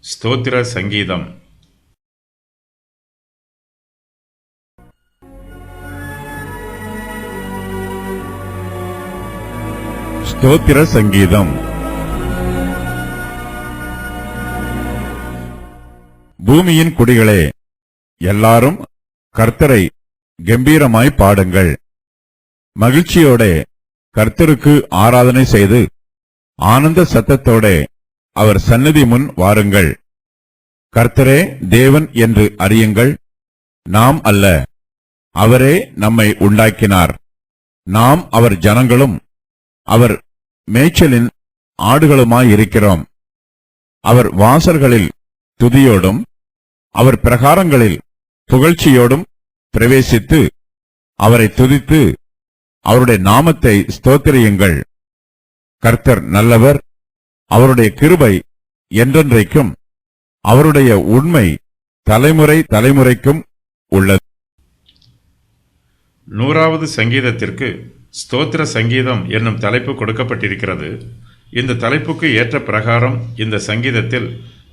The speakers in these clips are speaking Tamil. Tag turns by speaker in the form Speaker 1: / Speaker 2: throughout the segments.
Speaker 1: ஸ்தோத்திர சங்கீதம்.
Speaker 2: ஸ்தோத்திர சங்கீதம். பூமியின் குடிகளே, எல்லாரும் கர்த்தரை கம்பீரமாய் பாடுங்கள். மகிழ்ச்சியோட கர்த்தருக்கு ஆராதனை செய்து ஆனந்த சத்தத்தோட அவர் சந்நிதி முன் வாருங்கள். கர்த்தரே தேவன் என்று அறியுங்கள். நாம் அல்ல, அவரே நம்மை உண்டாக்கினார். நாம் அவர் ஜனங்களும் அவர் மேய்ச்சலின் ஆடுகளுமாயிருக்கிறோம். அவர் வாசல்களில் துதியோடும் அவர் பிரகாரங்களில் புகழ்ச்சியோடும் பிரவேசித்து அவரை துதித்து அவருடைய நாமத்தை ஸ்தோத்திரியுங்கள். கர்த்தர் நல்லவர், அவருடைய கிருபை என்றென்றைக்கும், அவருடைய உண்மை தலைமுறை தலைமுறைக்கும் உள்ளது.
Speaker 1: 100வது சங்கீதத்திற்கு ஸ்தோத்திர சங்கீதம் என்னும் தலைப்பு கொடுக்கப்பட்டிருக்கிறது. இந்த தலைப்புக்கு ஏற்ற பிரகாரம் இந்த சங்கீதத்தில்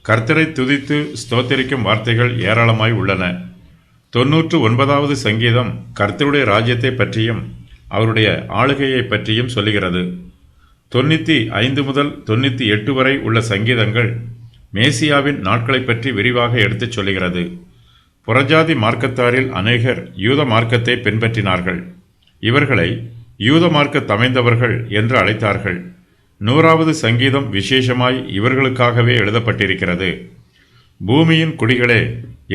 Speaker 1: கர்த்தரை துதித்து ஸ்தோத்திரிக்கும் வார்த்தைகள் ஏராளமாய் உள்ளன. 99வது சங்கீதம் கர்த்தருடைய ராஜ்யத்தை பற்றியும் அவருடைய ஆளுகையை பற்றியும் சொல்லுகிறது. 95 முதல் 98 வரை உள்ள சங்கீதங்கள் மேசியாவின் நாட்களை பற்றி விரிவாக எடுத்துச் சொல்லுகிறது. புறஜாதி மார்க்கத்தாரில் அநேகர் யூத மார்க்கத்தை பின்பற்றினார்கள். இவர்களை யூத மார்க்க தமைந்தவர்கள் என்று அழைத்தார்கள். 100வது சங்கீதம் விசேஷமாய் இவர்களுக்காகவே எழுதப்பட்டிருக்கிறது. பூமியின் குடிகளே,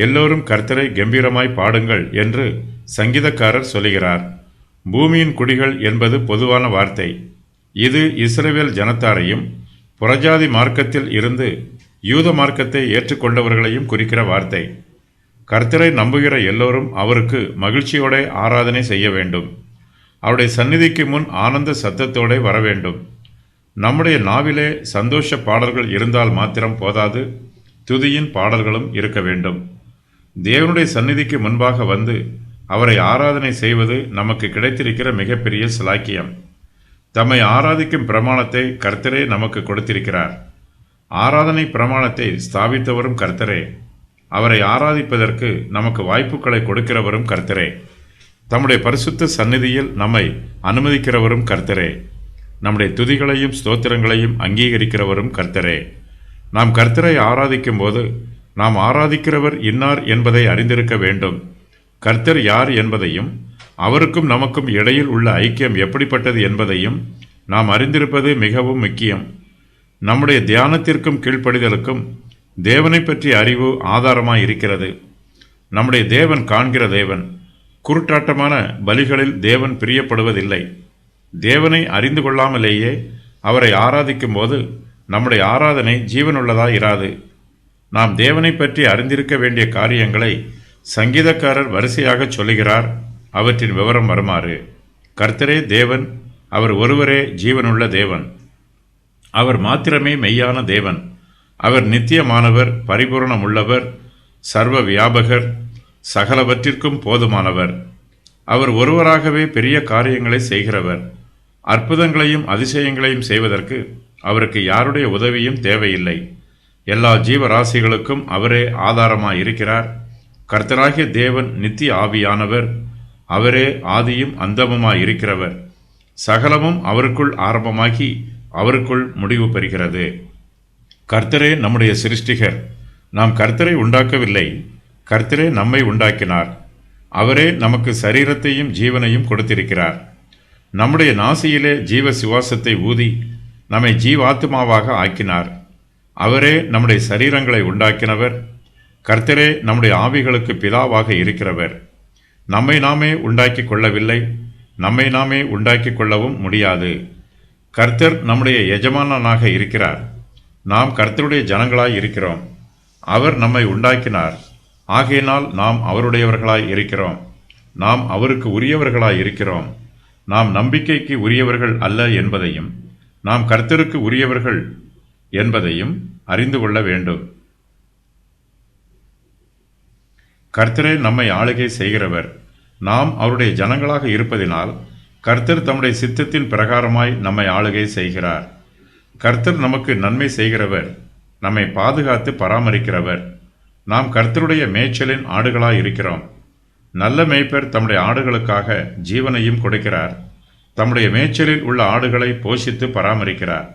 Speaker 1: எல்லோரும் கர்த்தரை கம்பீரமாய் பாடுங்கள் என்று சங்கீதக்காரர் சொல்லுகிறார். பூமியின் குடிகள் என்பது பொதுவான வார்த்தை. இது இஸ்ரவேல் ஜனத்தாரையும் புறஜாதி மார்க்கத்தில் இருந்து யூத மார்க்கத்தை ஏற்றுக்கொண்டவர்களையும் குறிக்கிற வார்த்தை. கர்த்தரை நம்புகிற எல்லோரும் அவருக்கு மகிழ்ச்சியோட ஆராதனை செய்ய வேண்டும். அவருடைய சந்நிதிக்கு முன் ஆனந்த சத்தத்தோட வர வேண்டும். நம்முடைய நாவிலே சந்தோஷ பாடல்கள் இருந்தால் மாத்திரம் போதாது, துதியின் பாடல்களும் இருக்க வேண்டும். தேவனுடைய சந்நிதிக்கு முன்பாக வந்து அவரை ஆராதனை செய்வது நமக்கு கிடைத்திருக்கிற மிகப்பெரிய சிலாக்கியம். தம்மை ஆராதிக்கும் பிரமாணத்தை கர்த்தரே நமக்கு கொடுத்திருக்கிறார். ஆராதனை பிரமாணத்தை ஸ்தாபித்தவரும் கர்த்தரே. அவரை ஆராதிப்பதற்கு நமக்கு வாய்ப்புகளை கொடுக்கிறவரும் கர்த்தரே. தம்முடைய பரிசுத்த சந்நிதியில் நம்மை அனுமதிக்கிறவரும் கர்த்தரே. நம்முடைய துதிகளையும் ஸ்தோத்திரங்களையும் அங்கீகரிக்கிறவரும் கர்த்தரே. நாம் கர்த்தரை ஆராதிக்கும் போது நாம் ஆராதிக்கிறவர் இன்னார் என்பதை அறிந்திருக்க வேண்டும். கர்த்தர் யார் என்பதையும் அவருக்கும் நமக்கும் இடையில் உள்ள ஐக்கியம் எப்படிப்பட்டது என்பதையும் நாம் அறிந்திருப்பது மிகவும் முக்கியம். நம்முடைய தியானத்திற்கும் கீழ்ப்படிதலுக்கும் தேவனை பற்றிய அறிவு ஆதாரமாய் இருக்கிறது. நம்முடைய தேவன் காண்கிற தேவன். குருட்டாட்டமான பலிகளில் தேவன் பிரியப்படுவதில்லை. தேவனை அறிந்து கொள்ளாமலேயே அவரை ஆராதிக்கும் போது நம்முடைய ஆராதனை ஜீவனுள்ளதாய் இராது. நாம் தேவனை பற்றி அறிந்திருக்க வேண்டிய காரியங்களை சங்கீதக்காரர் வரிசையாக சொல்லுகிறார். அவற்றின் விவரம் வருமாறு: கர்த்தரே தேவன், அவர் ஒருவரே ஜீவனுள்ள தேவன். அவர் மாத்திரமே மெய்யான தேவன். அவர் நித்தியமானவர், பரிபூரணமுள்ளவர், சர்வ வியாபகர், சகலவற்றிற்கும் போதுமானவர். அவர் ஒருவராகவே பெரிய காரியங்களை செய்கிறவர். அற்புதங்களையும் அதிசயங்களையும் செய்வதற்கு அவருக்கு யாருடைய உதவியும் தேவையில்லை. எல்லா ஜீவராசிகளுக்கும் அவரே ஆதாரமாய் இருக்கிறார். கர்த்தராகிய தேவன் நித்திய ஆவியானவர். அவரே ஆதியும் அந்தமுமாய் இருக்கிறவர். சகலமும் அவருக்குள் ஆரம்பமாகி அவருக்குள் முடிவு பெறுகிறது. கர்த்தரே நம்முடைய சிருஷ்டிகர். நாம் கர்த்தரை உண்டாக்கவில்லை, கர்த்தரே நம்மை உண்டாக்கினார். அவரே நமக்கு சரீரத்தையும் ஜீவனையும் கொடுத்திருக்கிறார். நம்முடைய நாசியிலே ஜீவ சுவாசத்தை ஊதி நம்மை ஜீவாத்மாவாக ஆக்கினார். அவரே நம்முடைய சரீரங்களை உண்டாக்கினவர். கர்த்தரே நம்முடைய ஆவிகளுக்கு பிதாவாக இருக்கிறவர். நம்மை நாமே உண்டாக்கி கொள்ளவில்லை, நம்மை நாமே உண்டாக்கி கொள்ளவும் முடியாது. கர்த்தர் நம்முடைய எஜமானனாக இருக்கிறார். நாம் கர்த்தருடைய ஜனங்களாய் இருக்கிறோம். அவர் நம்மை உண்டாக்கினார். ஆகையினால் நாம் அவருடையவர்களாய் இருக்கிறோம். நாம் அவருக்கு உரியவர்களாய் இருக்கிறோம். நாம் நம்பிக்கைக்கு உரியவர்கள் அல்ல என்பதையும் நாம் கர்த்தருக்கு உரியவர்கள் என்பதையும் அறிந்து கொள்ள வேண்டும். கர்த்தரே நம்மை ஆளுகை செய்கிறவர். நாம் அவருடைய ஜனங்களாக இருப்பதினால் கர்த்தர் தம்முடைய சித்தத்தின் பிரகாரமாய் நம்மை ஆளுகை செய்கிறார். கர்த்தர் நமக்கு நன்மை செய்கிறவர். நம்மை பாதுகாத்து பராமரிக்கிறவர். நாம் கர்த்தருடைய மேய்ச்சலின் ஆடுகளாய் இருக்கிறோம். நல்ல மேய்ப்பர் தம்முடைய ஆடுகளுக்காக ஜீவனையும் கொடுக்கிறார். தம்முடைய மேய்ச்சலில் உள்ள ஆடுகளை போஷித்து பராமரிக்கிறார்.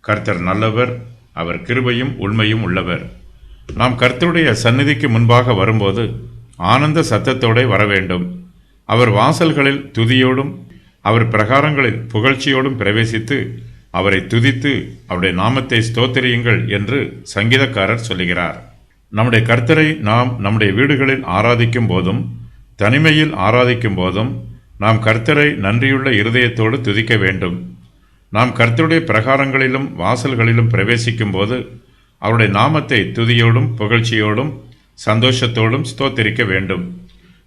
Speaker 1: கர்த்தர் நல்லவர், அவர் கிருபையும் உண்மையும் உள்ளவர். நாம் கர்த்தருடைய சந்நிதிக்கு முன்பாக வரும்போது ஆனந்த சத்தத்தோടെ வர வேண்டும். அவர் வாசல்களில் துதியோடும் அவர் பிரகாரங்களில் புகழ்ச்சியோடும் பிரவேசித்து அவரை துதித்து அவருடைய நாமத்தை ஸ்தோத்திரியுங்கள் என்று சங்கீதக்காரர் சொல்லுகிறார். நம்முடைய கர்த்தரை நாம் நம்முடைய வீடுகளில் ஆராதிக்கும் போதும் தனிமையில் ஆராதிக்கும் போதும் நாம் கர்த்தரை நன்றியுள்ள இருதயத்தோடு துதிக்க வேண்டும். நாம் கர்த்தருடைய பிரகாரங்களிலும் வாசல்களிலும் பிரவேசிக்கும் போது அவருடைய நாமத்தை துதியோடும் புகழ்ச்சியோடும் சந்தோஷத்தோடும் ஸ்தோத்திரிக்க வேண்டும்.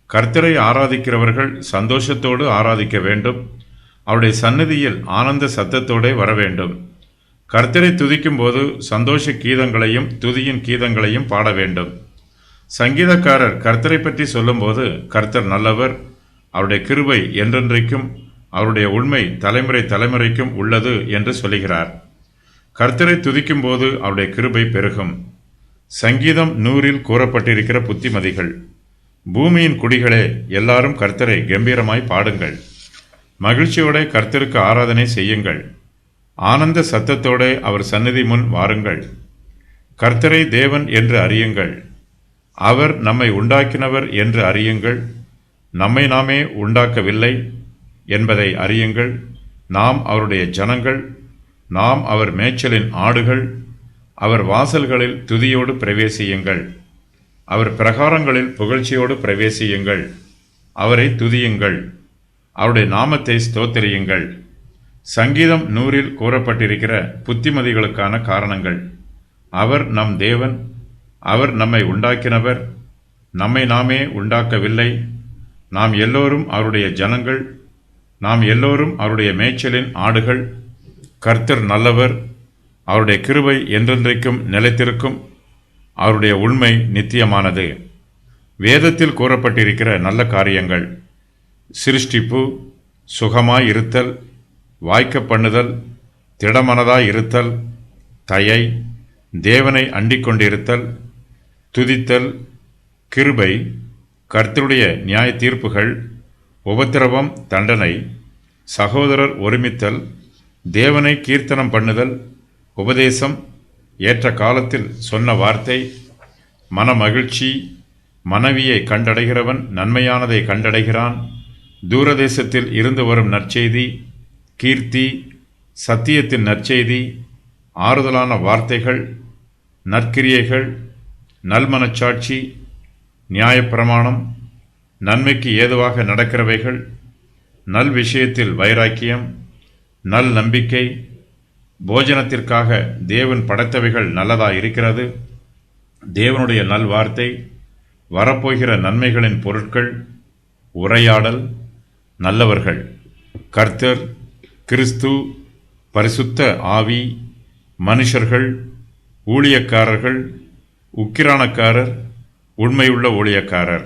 Speaker 1: கர்த்தரை ஆராதிக்கிறவர்கள் சந்தோஷத்தோடு ஆராதிக்க வேண்டும். அவருடைய சந்நிதியில் ஆனந்த சத்தத்தோடு வர வேண்டும். கர்த்தரை துதிக்கும் போது சந்தோஷ கீதங்களையும் துதியின் கீதங்களையும் பாட வேண்டும். சங்கீதக்காரர் கர்த்தரை பற்றி சொல்லும்போது கர்த்தர் நல்லவர், அவருடைய கிருபை என்றென்றைக்கும், அவருடைய உண்மை தலைமுறை தலைமுறைக்கும் உள்ளது என்று சொல்லுகிறார். கர்த்தரை துதிக்கும் போது அவருடைய கிருபை பெருகும். சங்கீதம் 100 கூறப்பட்டிருக்கிற புத்திமதிகள். பூமியின் குடிகளே, எல்லாரும் கர்த்தரை கம்பீரமாய் பாடுங்கள். மகிழ்ச்சியோட கர்த்தருக்கு ஆராதனை செய்யுங்கள். ஆனந்த சத்தத்தோட அவர் சந்நிதி முன் வாருங்கள். கர்த்தரை தேவன் என்று அறியுங்கள். அவர் நம்மை உண்டாக்கினவர் என்று அறியுங்கள். நம்மை நாமே உண்டாக்கவில்லை என்பதை அறியுங்கள். நாம் அவருடைய ஜனங்கள், நாம் அவர் மேய்ச்சலின் ஆடுகள். அவர் வாசல்களில் துதியோடு பிரவேசியுங்கள். அவர் பிரகாரங்களில் புகழ்ச்சியோடு பிரவேசியுங்கள். அவரை துதியுங்கள். அவருடைய நாமத்தை ஸ்தோத்திரியுங்கள். சங்கீதம் 100 கூறப்பட்டிருக்கிற புத்திமதிகளுக்கான காரணங்கள். அவர் நம் தேவன், அவர் நம்மை உண்டாக்கினவர், நம்மை நாமே உண்டாக்கவில்லை, நாம் எல்லோரும் அவருடைய ஜனங்கள், நாம் எல்லோரும் அவருடைய மேய்ச்சலின் ஆடுகள். கர்த்தர் நல்லவர், அவருடைய கிருபை என்றென்றைக்கும் நிலைத்திருக்கும், அவருடைய உண்மை நித்தியமானது. வேதத்தில் கூறப்பட்டிருக்கிற நல்ல காரியங்கள்: சிருஷ்டிப்பு, சுகமாய் இருத்தல், வாய்க்க பண்ணுதல், திடமனதாய் இருத்தல், தயை, தேவனை அண்டிக் கொண்டிருத்தல், துதித்தல், கிருபை, கர்த்தருடைய நியாய தீர்ப்புகள், உபத்திரவம், தண்டனை, சகோதரர் ஒருமித்தல், தேவனை கீர்த்தனம் பண்ணுதல், உபதேசம், ஏற்ற காலத்தில் சொன்ன வார்த்தை, மனமகிழ்ச்சி, மனைவியை கண்டடைகிறவன் நன்மையானதை கண்டடைகிறான், தூரதேசத்தில் இருந்து வரும் நற்செய்தி, கீர்த்தி, சத்தியத்தின் நற்செய்தி, ஆறுதலான வார்த்தைகள், நற்கிரியைகள், நல்மனச்சாட்சி, நியாயப்பிரமாணம், நன்மைக்கு ஏதுவாக நடக்கிறவைகள், நல் விஷயத்தில் வைராக்கியம், நல் நம்பிக்கை, போஜனத்திற்காக தேவன் படைத்தவைகள் நல்லதாயிருக்கிறது, தேவனுடைய நல்வார்த்தை, வரப்போகிற நன்மைகளின் பொருட்கள், உரையாடல், நல்லவர்கள், கர்த்தர், கிறிஸ்து, பரிசுத்த ஆவி, மனுஷர்கள், ஊழியக்காரர்கள், உக்கிரானக்காரர், உண்மையுள்ள ஊழியக்காரர்.